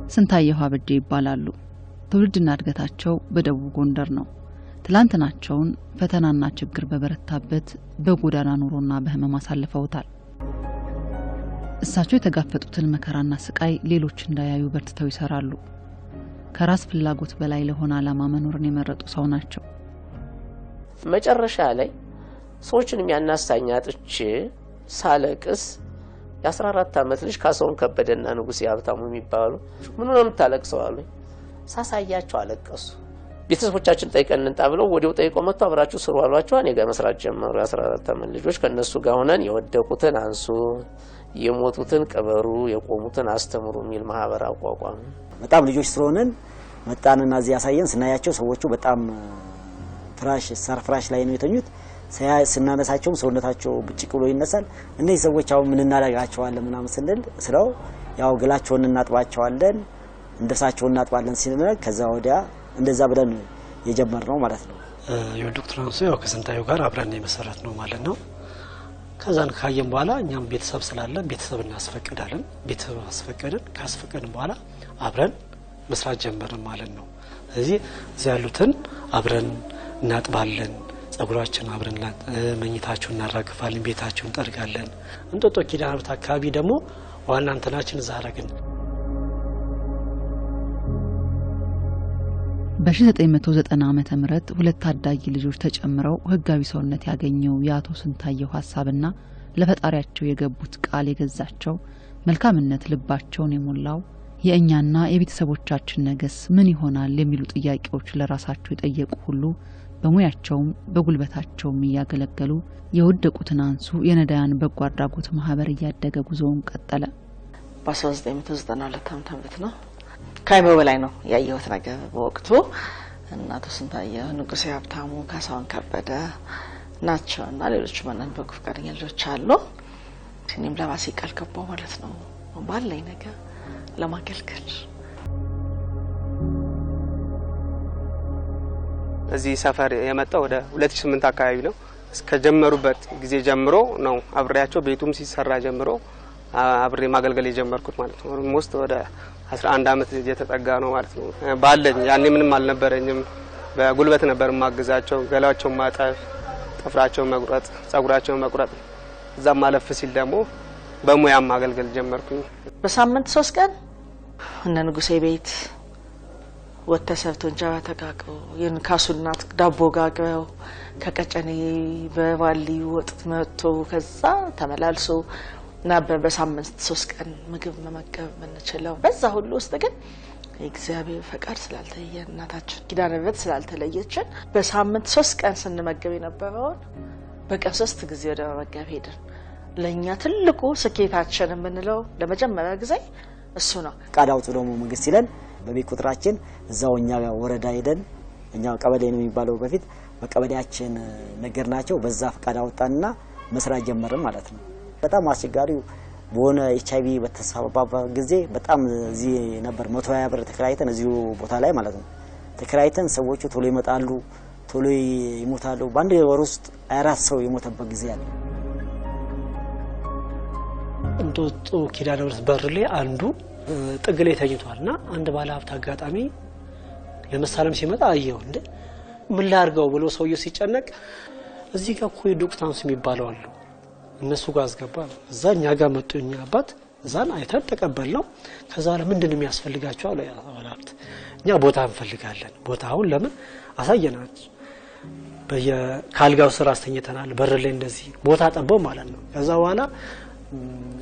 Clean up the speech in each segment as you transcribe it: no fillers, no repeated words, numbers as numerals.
ስንታየሁ አበዴ ይባላሉ። ትውልድና እድገታቸው በደቡብ ጎንደር ነው። ትላንትናቸውን ፈተናና ችግር በበረታበት በጎዳና ኑሮና በህመም አሳልፈውታል። እሳቸው የተጋፈጡትን መከራና ስቃይ ሌሎች እንዳያዩ በርትተው ይሰራሉ። ከራስ ፍላጎት በላይ ለሆነ ዓላማ መኖርን የመረጡ ሰው ናቸው። መጨረሻ ላይ ሰዎችን የሚያናሳኛ ጥቼ ሳለቅስ የ14 አመት ልጅ ካሳውን ከበደና ንጉስ ያብታሙ የሚባሉ ምን ነው የምታለቅሰው አሉኝ። ሳሳያቸው አለቀሱ። ቤተሰቦቻችን ጠይቀን እንጣ ብለው ወዲያው ጠይቀው መጥተው አብራችሁ ስሩ አሏቸው። እኔ ጋር መስራት ጀመሩ። የ14 አመት ልጆች ከነሱ ጋር ሆነን የወደቁትን አንሱ፣ የሞቱትን ቀበሩ፣ የቆሙትን አስተምሩ የሚል ማህበር አቋቋም። በጣም ልጆች ስለሆነን መጣንና እዚህ ያሳየን። ስናያቸው ሰዎቹ በጣም ፍራሽ ላይ ነው የተኙት። ስናነሳቸው ሰውነታቸው ብጭቅ ብሎ ይነሳል። እነዚህ ሰዎች አሁን ምን እናደርጋቸዋለን ምናምን ስንል ስለው ያው ግላቸውን እናጥባቸዋለን፣ እንደሳቸውን እናጥባለን ሲነገር ከዛ ወዲያ እንደዛ ብለን የጀመርነው ማለት ነው። የዶክተር አንሱ ያው ከስንታየሁ ጋር አብረን የመሰረት ነው ማለት ነው። ከዛን ካየን በኋላ እኛም ቤተሰብ ስላለን ቤተሰብ እናስፈቅዳለን። ቤተሰብ አስፈቀድን። ካስፈቀድን በኋላ አብረን መስራት ጀመርን ማለት ነው። ስለዚህ እዚህ ያሉትን አብረን እናጥባለን፣ ጸጉራችን አብረን መኝታቸውን እናራግፋለን፣ ቤታቸውን እንጠርጋለን። እንጦጦ ኪዳነ ምሕረት አካባቢ ደግሞ ዋና እንትናችን ዛረግን። በ1990 ዓመተ ምህረት ሁለት ታዳጊ ልጆች ተጨምረው ህጋዊ ሰውነት ያገኘው የአቶ ስንታየሁ ሐሳብና ለፈጣሪያቸው የገቡት ቃል የገዛቸው መልካምነት ልባቸውን የሞላው የእኛና የቤተሰቦቻችን ነገስ ምን ይሆናል የሚሉ ጥያቄዎች ለራሳቸው የጠየቁ ሁሉ በሙያቸውም በጉልበታቸውም ያገለገሉ የወደቁትን አንሱ የነዳያን በጎ አድራጎት ማህበር ያደገ ጉዞውን ቀጠለ። በ1992 ዓመተ ምህረት ነው ካይሞ በላይ ነው ያየሁት ነገር በወቅቱ። እናቶ ስንታየሁ ንጉስ ያብታሙ ካሳውን ከበደ ናቸውና ሌሎች ማንን በጎ ፈቃደኛ ልጆች አሉ። እኔም ለራሴ ቃል ገባሁ ማለት ነው ባለኝ ነገር ለማገልገል። እዚህ ሰፈር የመጣው ወደ 2008 አካባቢ ነው። እስከ ጀመሩበት ጊዜ ጀምሮ ነው አብሬያቸው ቤቱም ሲሰራ ጀምሮ አብሬ ማገልገል የጀመርኩት ማለት ነው። ኦልሞስት ወደ 11 አመት እየተጠጋ ነው ማለት ነው። ባለኝ ያኔ ምንም አልነበረኝም። በጉልበት ነበር ማግዛቸው፣ ገላቸውን ማጠፍ፣ ጥፍራቸውን መቁረጥ፣ ጸጉራቸውን መቁረጥ። እዛም ማለፍ ሲል ደግሞ በሙያም ማገልገል ጀመርኩኝ። በሳምንት 3 ቀን እነ ንጉሴ ቤት ወተሰርቶ እንጀራ ተጋግሮ የንካሱናት ዳቦ ጋግረው ከቀጨኔ በባሊ ወጥት መጥቶ ከዛ ተመላልሶ ነበር በሳምንት 3 ቀን ምግብ መመገብ ምንችለው። በዛ ሁሉ ውስጥ ግን እግዚአብሔር ፈቃድ ስላልተየ እናታችን ኪዳነ ምሕረት ስላልተለየችን በሳምንት 3 ቀን ስንመገብ የነበረውን በቀን 3 ጊዜ ወደ መመገብ ሄድን። ለኛ ትልቁ ስኬታችን የምንለው ለመጀመሪያ ጊዜ እሱ ነው። ቃዳው ደግሞ መንግስት ይለን በቤት ቁጥራችን እዛውኛ ወረዳ ሄደን እኛ ቀበሌ ነው የሚባለው በፊት በቀበሌያችን ነገርናቸው። በዛ ፈቃድ አወጣንና መስራት ጀመርን ማለት ነው። በጣም አስቸጋሪው በሆነ HIV በተሳባባ ጊዜ በጣም እዚህ ነበር 120 ብር ተከራይተን እዚሁ ቦታ ላይ ማለት ነው ተከራይተን ሰዎቹ ቶሎ ይመጣሉ፣ ቶሎ ይሞታሉ። በአንድ ወር ውስጥ 4 ሰው የሞተበት ጊዜ አለ። እንጦጦ ኪዳነ ምሕረት በር ላይ አንዱ ጥግ ላይ ተኝቷልና አንድ ባለ ሀብት አጋጣሚ ለመሳለም ሲመጣ አየው። እንዴ ምን ላርገው ብሎ ሰውየው ሲጨነቅ እዚህ ጋር እኮ ዶክተር አንሱ የሚባለው አሉ እነሱ ጋር አስገባ። እዛኛ ጋር መጡኛ አባት እዛን አይተን ተቀበልነው። ከዛ ለምንድን ነው የሚያስፈልጋቸው አለ ያባላት። እኛ ቦታ እንፈልጋለን። ቦታውን ለምን አሳየናቸው። በየካልጋው ስራ አስተኝተናል። በር ላይ እንደዚህ ቦታ ጠበው ማለት ነው። ከዛ በኋላ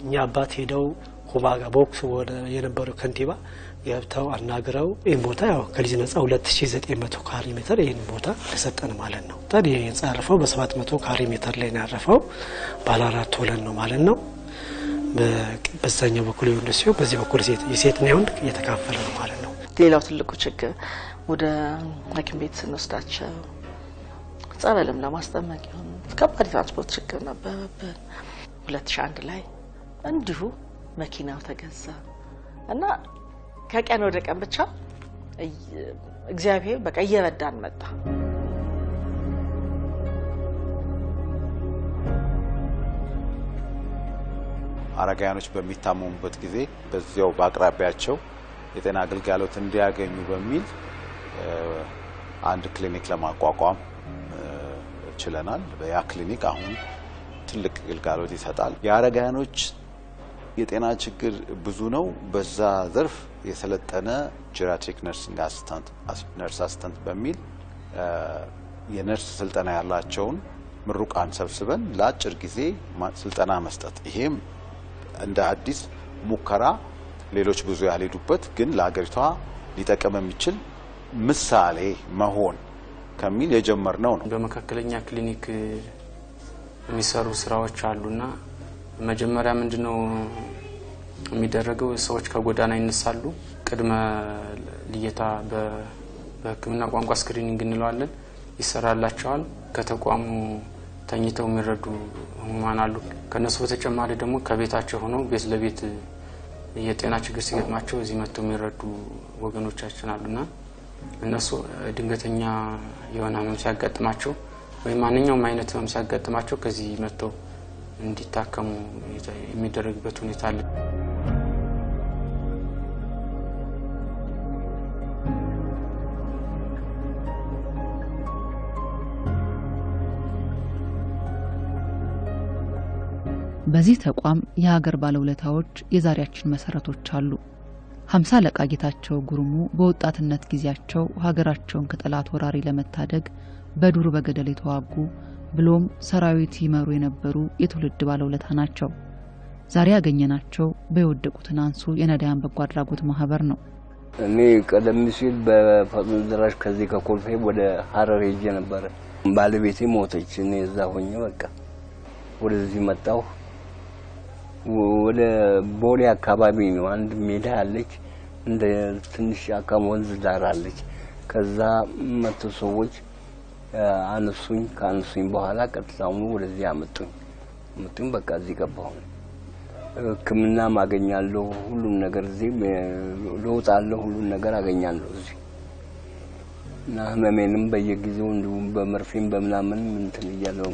እኛ አባት ሄደው ኩባጋ ቦክስ ወደ የነበረው ከንቲባ ገብተው አናግረው ይሄን ቦታ ያው ከሊዝ ነጻ 2900 ካሬ ሜትር ይሄን ቦታ ተሰጠን ማለት ነው። ታዲያ የጻረፈው በ700 ካሬ ሜትር ላይ ነው ያረፈው። ባለ 4 ወለል ነው ማለት ነው። በዛኛው በኩል የወንድ ሲሆን በዚህ በኩል የሴት ነው የወንድ እየተካፈለ ነው ማለት ነው። ሌላው ትልቁ ችግር ወደ ሐኪም ቤት ስንወስዳቸው ጸበልም ለማስጠመቅ ይሁን ከባድ ትራንስፖርት ችግር ነበረብን። 2001 ላይ እንዲሁ መኪናው ተገዛ እና ከቀን ወደ ቀን ብቻ እግዚአብሔር በቃ እየረዳን መጣ። አረጋያኖች በሚታመሙበት ጊዜ በዚያው በአቅራቢያቸው የጤና አገልግሎት እንዲያገኙ በሚል አንድ ክሊኒክ ለማቋቋም ችለናል። በያ ክሊኒክ አሁን ትልቅ አገልግሎት ይሰጣል። የአረጋውያኖች የጤና ችግር ብዙ ነው። በዛ ዘርፍ የሰለጠነ ጄሪያትሪክ ነርሲንግ አሲስታንት በሚል የነርስ ስልጠና ያላቸውን ምሩቃን ሰብስበን ለአጭር ጊዜ ስልጠና መስጠት፣ ይሄም እንደ አዲስ ሙከራ ሌሎች ብዙ ያልሄዱበት ግን ለሀገሪቷ ሊጠቅም የሚችል ምሳሌ መሆን ከሚል የጀመርነው ነው። በመካከለኛ ክሊኒክ የሚሰሩ ስራዎች አሉና መጀመሪያ ምንድነው የሚደረገው? ሰዎች ከጎዳና ይነሳሉ። ቅድመ ልየታ በሕክምና ቋንቋ ስክሪኒንግ እንለዋለን ይሰራላቸዋል። ከተቋሙ ተኝተው የሚረዱ ህሙማን አሉ። ከነሱ በተጨማሪ ደግሞ ከቤታቸው ሆነው ቤት ለቤት የጤና ችግር ሲገጥማቸው እዚህ መጥተው የሚረዱ ወገኖቻችን አሉና እነሱ ድንገተኛ የሆነ ህመም ሲያጋጥማቸው ወይ ማንኛውም አይነት ህመም ሲያጋጥማቸው ከዚህ መጥተው እንዲታከሙ የሚደረግበት ሁኔታ አለ። በዚህ ተቋም የሀገር ባለውለታዎች የዛሬያችን መሰረቶች አሉ። 50 አለቃ ጌታቸው ጉርሙ በወጣትነት ጊዜያቸው ሀገራቸውን ከጠላት ወራሪ ለመታደግ በዱር በገደል የተዋጉ ብሎም ሰራዊት ይመሩ የነበሩ የትውልድ ባለውለታ ናቸው። ዛሬ ያገኘናቸው በየወደቁትን አንሱ የነዳያን በጎ አድራጎት ማህበር ነው። እኔ ቀደም ሲል በፈጥኖ ደራሽ ከዚህ ከኮልፌ ወደ ሀረር ሄጄ ነበር። ባለቤቴ ሞተች። እኔ እዛ ሆኜ በቃ ወደዚህ መጣሁ። ወደ ቦሌ አካባቢ ነው አንድ ሜዳ አለች፣ እንደ ትንሽ አካም ወንዝ ዳር አለች። ከዛ መቶ ሰዎች አነሱኝ። ካነሱኝ በኋላ ቀጥታው ወደዚህ አመጡኝ። በቃ እዚህ ገባሁ። ሕክምና ማገኛለሁ፣ ሁሉም ነገር እዚህ ለውጣለሁ፣ ሁሉም ነገር አገኛለሁ እዚህ እና ህመሜንም በየጊዜው እንዲሁም በመርፌም በመናምን እንትን እያለሁ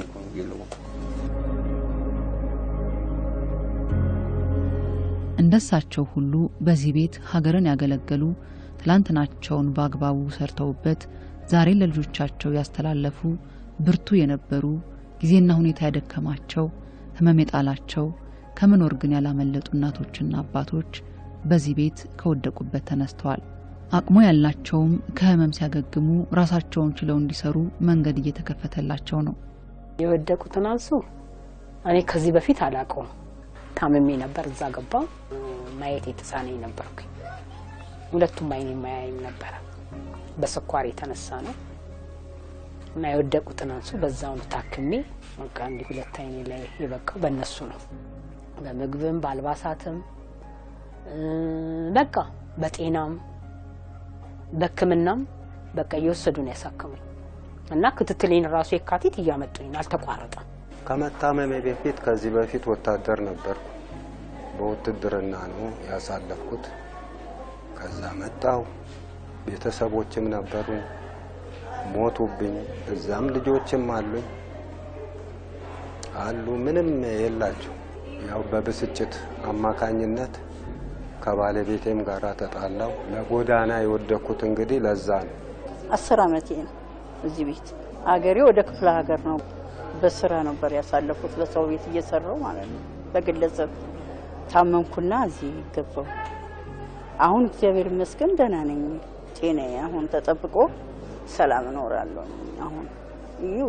እንደሳቸው ሁሉ በዚህ ቤት ሀገርን ያገለገሉ ትላንትናቸውን በአግባቡ ሰርተውበት ዛሬ ለልጆቻቸው ያስተላለፉ ብርቱ የነበሩ ጊዜና ሁኔታ ያደከማቸው ህመም የጣላቸው ከመኖር ግን ያላመለጡ እናቶችና አባቶች በዚህ ቤት ከወደቁበት ተነስተዋል። አቅሙ ያላቸውም ከህመም ሲያገግሙ ራሳቸውን ችለው እንዲሰሩ መንገድ እየተከፈተላቸው ነው። የወደቁትን አንሱ እኔ ከዚህ በፊት አላቀው ታመሜ ነበር። እዛ ገባው ማየት የተሳነኝ ነበርኩ። ሁለቱም አይኔ ማያይም ነበር። በስኳር የተነሳ ነው እና የወደቁትን አንሱ በዛው ታክሜ በቃ እንዲ ሁለት አይኔ ላይ የበቃው በእነሱ ነው። በምግብም ባልባሳትም በቃ በጤናም በሕክምናም በቃ እየወሰዱን ያሳከሙኝ እና ክትትሌን ራሱ የካቲት እያመጡኝ አልተቋረጠም። ከመታመሜ በፊት ከዚህ በፊት ወታደር ነበርኩ። በውትድርና ነው ያሳለፍኩት። ከዛ መጣው ቤተሰቦችም ነበሩ ሞቱብኝ። እዛም ልጆችም አሉ ምንም የላቸው። ያው በብስጭት አማካኝነት ከባለቤቴም ጋር ተጣላው። ለጎዳና የወደኩት እንግዲህ ለዛ ነው። 10 አመቴ ነው እዚህ ቤት። አገሬ ወደ ክፍለ ሀገር ነው። በስራ ነበር ያሳለፉት ለሰው ቤት እየሰራው ማለት ነው። በግለሰብ ታመምኩና እዚህ ገባው። አሁን እግዚአብሔር ይመስገን ደህና ነኝ። ጤናዬ አሁን ተጠብቆ ሰላም እኖራለሁ። አሁን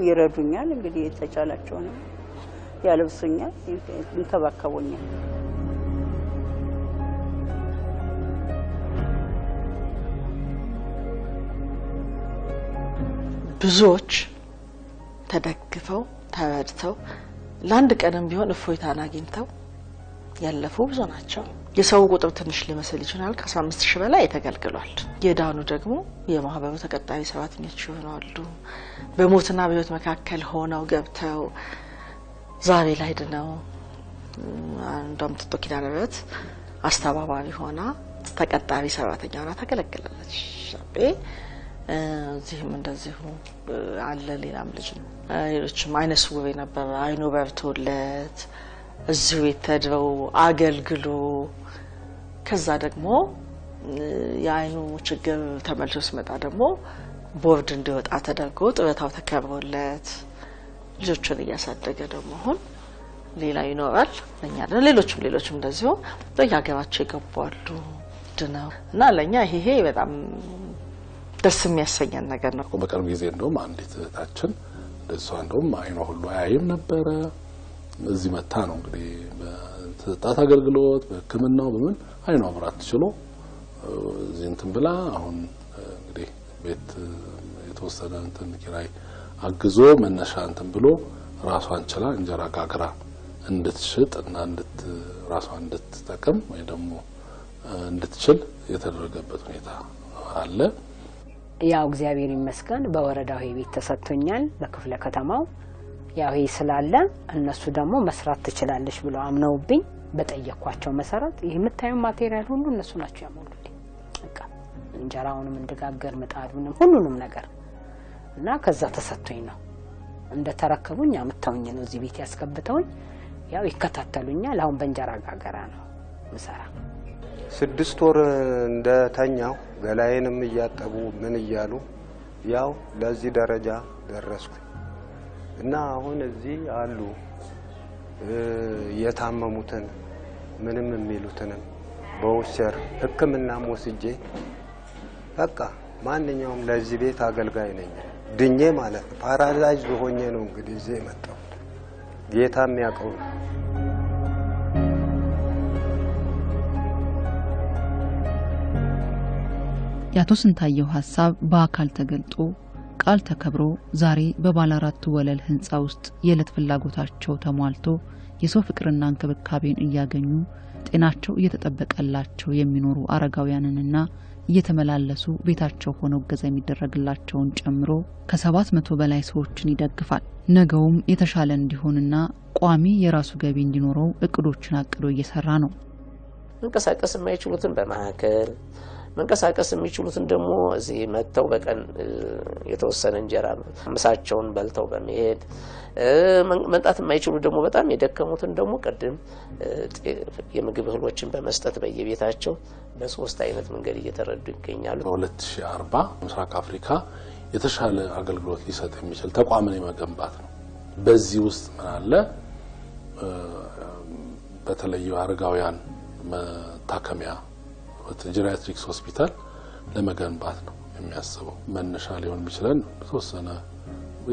ይረዱኛል እንግዲህ የተቻላቸው ነው ያለብሱኛል፣ እንከባከቡኛል። ብዙዎች ተደግፈው ተወድተው ለአንድ ቀንም ቢሆን እፎይታን አግኝተው ያለፉ ብዙ ናቸው። የሰው ቁጥር ትንሽ ሊመስል ይችላል። ከ15,000 በላይ ተገልግሏል። የዳኑ ደግሞ የማህበሩ ተቀጣሪ ሰራተኞች ይሆናሉ። በሞትና በህይወት መካከል ሆነው ገብተው ዛሬ ላይ ድነው አንዷም ኪዳነ ምሕረት አስተባባሪ ሆና ተቀጣሪ ሰራተኛ ሆና ተገለገለች። እዚህም እንደዚሁ አለ። ሌላም ልጅ ነው። ሌሎችም አይነ ስውር ነበር። አይኑ በርቶለት እዚሁ የተድረው አገልግሎ ከዛ ደግሞ የአይኑ ችግር ተመልሶ ሲመጣ ደግሞ ቦርድ እንዲወጣ ተደርጎ ጡረታው ተከብሮለት ልጆቹን እያሳደገ ደግሞ አሁን ሌላ ይኖራል። ለኛ ሌሎችም እንደዚሁ በየሀገራቸው ይገባሉ ድነው እና ለኛ ይሄ በጣም ደስ የሚያሰኘን ነገር ነው። በቅርብ ጊዜ እንደውም አንዲት እህታችን እሷ እንደውም አይኗ ሁሉ አያይም ነበረ እዚህ መታ ነው እንግዲህ በተጣጣ አገልግሎት በሕክምናው በምን አይኗ ማብራት ትችሎ እዚህ እንትን ብላ አሁን እንግዲህ ቤት የተወሰነ እንትን ኪራይ አግዞ መነሻ እንትን ብሎ ራሷን ችላ እንጀራ ጋግራ እንድትሽጥ እና ራሷን እንድትጠቀም ወይ ደግሞ እንድትችል የተደረገበት ሁኔታ አለ። ያው እግዚአብሔር ይመስገን በወረዳው ቤት ተሰጥቶኛል በክፍለ ከተማው ያው ይሄ ስላለ እነሱ ደግሞ መስራት ትችላለሽ ብለው አምነውብኝ በጠየኳቸው መሰረት ይሄ የምታየው ማቴሪያል ሁሉ እነሱ ናቸው ያሞሉልኝ። በቃ እንጀራውንም እንደጋገር ምጣዱንም ሁሉንም ነገር እና ከዛ ተሰጥቶኝ ነው እንደተረከቡኝ አመጣውኝ ነው እዚህ ቤት ያስገብተውኝ ያው ይከታተሉኛል። አሁን በእንጀራ ጋገራ ነው ምሰራ። 6 ወር እንደተኛው ገላዬንም እያጠቡ ምን እያሉ ያው ለዚህ ደረጃ ደረስኩ እና አሁን እዚህ አሉ የታመሙትን ምንም የሚሉትንም በውሸር ሕክምናም ወስጄ በቃ ማንኛውም ለዚህ ቤት አገልጋይ ነኝ ድኜ ማለት ነው። ፓራላይዝ ሆኜ ነው እንግዲህ እዚህ መጣሁ። ጌታ የሚያውቀው ነው። ያቶ ስንታየው ሐሳብ በአካል ተገልጦ ቃል ተከብሮ ዛሬ በባለ 4 ወለል ህንጻ ውስጥ የዕለት ፍላጎታቸው ተሟልቶ የሰው ፍቅርና እንክብካቤን እያገኙ ጤናቸው እየተጠበቀላቸው የሚኖሩ አረጋውያንንና እየተመላለሱ ቤታቸው ሆነው ገዛ የሚደረግላቸውን ጨምሮ ከ700 በላይ ሰዎችን ይደግፋል። ነገውም የተሻለ እንዲሆንና ቋሚ የራሱ ገቢ እንዲኖረው እቅዶችን አቅዶ እየሰራ ነው። መንቀሳቀስ የማይችሉትን በማከል መንቀሳቀስ የሚችሉትን ደግሞ እዚህ መተው በቀን የተወሰነ እንጀራ ምሳቸውን በልተው በመሄድ መንጣት የማይችሉ ደግሞ በጣም የደከሙትን ደግሞ ቀደም የምግብ እህሎችን በመስጠት በየቤታቸው በሶስት አይነት መንገድ እየተረዱ ይገኛሉ። በ2040 ምስራቅ አፍሪካ የተሻለ አገልግሎት ሊሰጥ የሚችል ተቋምን የመገንባት ነው። በዚህ ውስጥ ምን አለ በተለይ አረጋውያን መታከሚያ ጄሪያትሪክስ ሆስፒታል ለመገንባት ነው የሚያስበው። መነሻ ሊሆን ይችላል ተወሰነ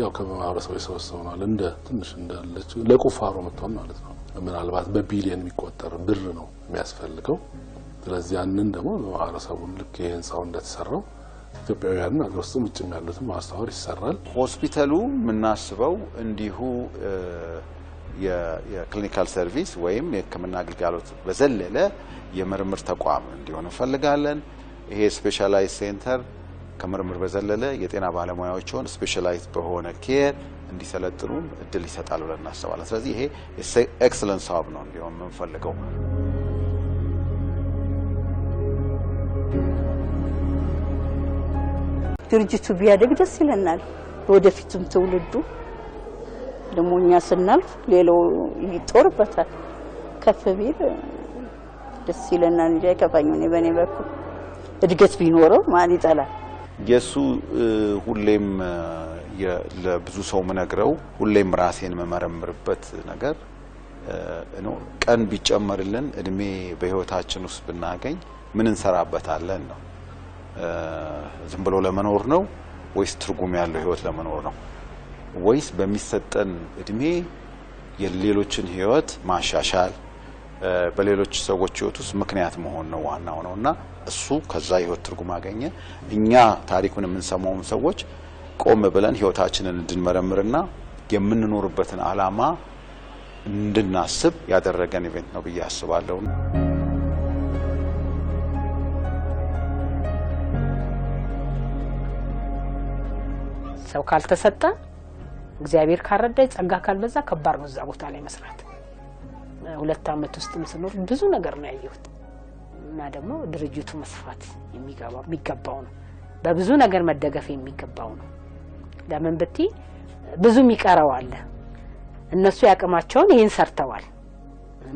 ያው ከማህበረሰቡ የሰበሰበናል እንደ ትንሽ እንዳለች ለቁፋሮ መጥቷል ማለት ነው። ምናልባት በቢሊየን የሚቆጠር ብር ነው የሚያስፈልገው። ስለዚህ ያንን ደግሞ በማህበረሰቡ ልክ የህንጻው እንደተሰራው ኢትዮጵያውያንን አገር ውስጥም ውጭም ያሉትን ማስተዋወር ይሰራል። ሆስፒታሉ የምናስበው እንዲሁ የክሊኒካል ሰርቪስ ወይም የሕክምና አገልግሎት በዘለለ የምርምር ተቋም እንዲሆን እንፈልጋለን። ይሄ ስፔሻላይዝ ሴንተር ከምርምር በዘለለ የጤና ባለሙያዎችን ስፔሻላይዝ በሆነ ኬር እንዲሰለጥኑ እድል ይሰጣል ብለን እናስባለን። ስለዚህ ይሄ ኤክሰለንስ ሀብ ነው እንዲሆን የምንፈልገው። ድርጅቱ ቢያደግ ደስ ይለናል። ወደፊቱም ትውልዱ ደግሞ እኛ ስናልፍ ሌላው ይጦርበታል። ከፍ ቢል ደስ ይለናል እንጂ አይከፋኝም። እኔ በኔ በኩል እድገት ቢኖረው ማን ይጠላል? የሱ ሁሌም ለብዙ ሰው ምነግረው ሁሌም ራሴን መመረምርበት ነገር ነው። ቀን ቢጨመርልን እድሜ በህይወታችን ውስጥ ብናገኝ ምን እንሰራበታለን ነው? ዝም ብሎ ለመኖር ነው ወይስ ትርጉም ያለው ህይወት ለመኖር ነው? ወይስ በሚሰጠን እድሜ የሌሎችን ህይወት ማሻሻል በሌሎች ሰዎች ህይወት ውስጥ ምክንያት መሆን ነው ዋናው ነውና እሱ ከዛ ህይወት ትርጉም አገኘ። እኛ ታሪኩን የምንሰማውን ሰዎች ቆም ብለን ህይወታችንን እንድንመረምርና የምንኖርበትን አላማ እንድናስብ ያደረገን ኢቨንት ነው ብዬ አስባለሁ። ሰው ካልተሰጠ እግዚአብሔር ካረዳይ ጸጋ ካልበዛ ከባድ ነው እዛ ቦታ ላይ መስራት። 2 አመት ውስጥ መስኖር ብዙ ነገር ነው ያየሁት እና ደግሞ ድርጅቱ መስፋት የሚገባው ነው። በብዙ ነገር መደገፍ የሚገባው ነው። ለምን ብቲ ብዙ የሚቀረው አለ። እነሱ ያቀማቸውን ይሄን ሰርተዋል።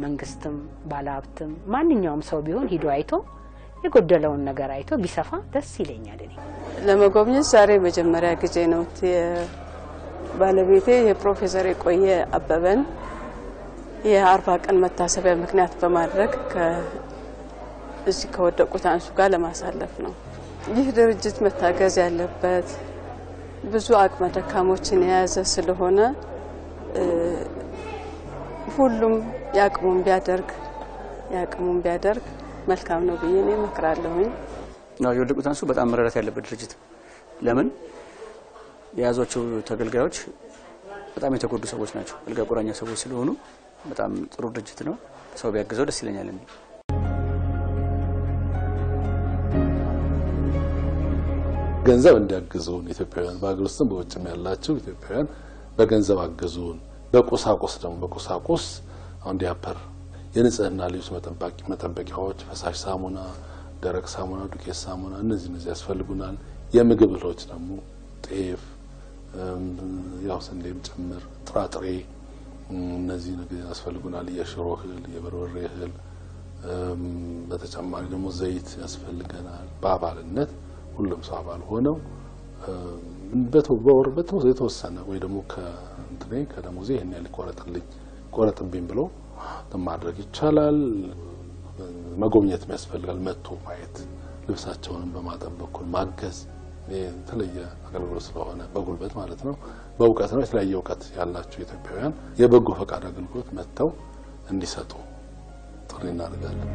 መንግስትም ባለሀብትም ማንኛውም ሰው ቢሆን ሂዶ አይቶ የጎደለውን ነገር አይቶ ቢሰፋ ደስ ይለኛል። እኔ ለመጎብኘት ዛሬ መጀመሪያ ጊዜ ነው። ባለቤቴ የፕሮፌሰር የቆየ አበበን የ40 ቀን መታሰቢያ ምክንያት በማድረግ እዚህ ከወደቁት አንሱ ጋር ለማሳለፍ ነው። ይህ ድርጅት መታገዝ ያለበት ብዙ አቅመ ደካሞችን የያዘ ስለሆነ ሁሉም ያቅሙን ቢያደርግ መልካም ነው ብዬ ነው እመክራለሁኝ። የወደቁት አንሱ በጣም መረዳት ያለበት ድርጅት ለምን የያዟቸው ተገልጋዮች በጣም የተጎዱ ሰዎች ናቸው። አልጋ ቁራኛ ሰዎች ስለሆኑ በጣም ጥሩ ድርጅት ነው። ሰው ቢያግዘው ደስ ይለኛል። ገንዘብ እንዲያግዙን ኢትዮጵያውያን በአገር ውስጥም በውጭም ያላቸው ኢትዮጵያውያን በገንዘብ አግዙን። በቁሳቁስ ደግሞ በቁሳቁስ አሁን ዲያፐር የንጽህና ልብስ መጠበቂያዎች፣ ፈሳሽ ሳሙና፣ ደረቅ ሳሙና፣ ዱቄት ሳሙና እነዚህ ያስፈልጉናል። የምግብ እህሎች ደግሞ ጤፍ፣ ያው ስንዴም ጭምር ጥራጥሬ እነዚህ ነገር ያስፈልጉናል። የሽሮ እህል፣ የበርበሬ እህል በተጨማሪ ደግሞ ዘይት ያስፈልገናል። በአባልነት ሁሉም ሰው አባል ሆነው በወር የተወሰነ ወይ ደግሞ ከደሞዜ ይሄን ያህል ቆረጥብኝ ብሎ ማድረግ ይቻላል። መጎብኘት ያስፈልጋል። መጥቶ ማየት፣ ልብሳቸውንም በማጠብ በኩል ማገዝ የተለየ አገልግሎት ስለሆነ በጉልበት ማለት ነው። በእውቀት ነው። የተለያየ እውቀት ያላቸው ኢትዮጵያውያን የበጎ ፈቃድ አገልግሎት መጥተው እንዲሰጡ ጥሪ እናደርጋለን።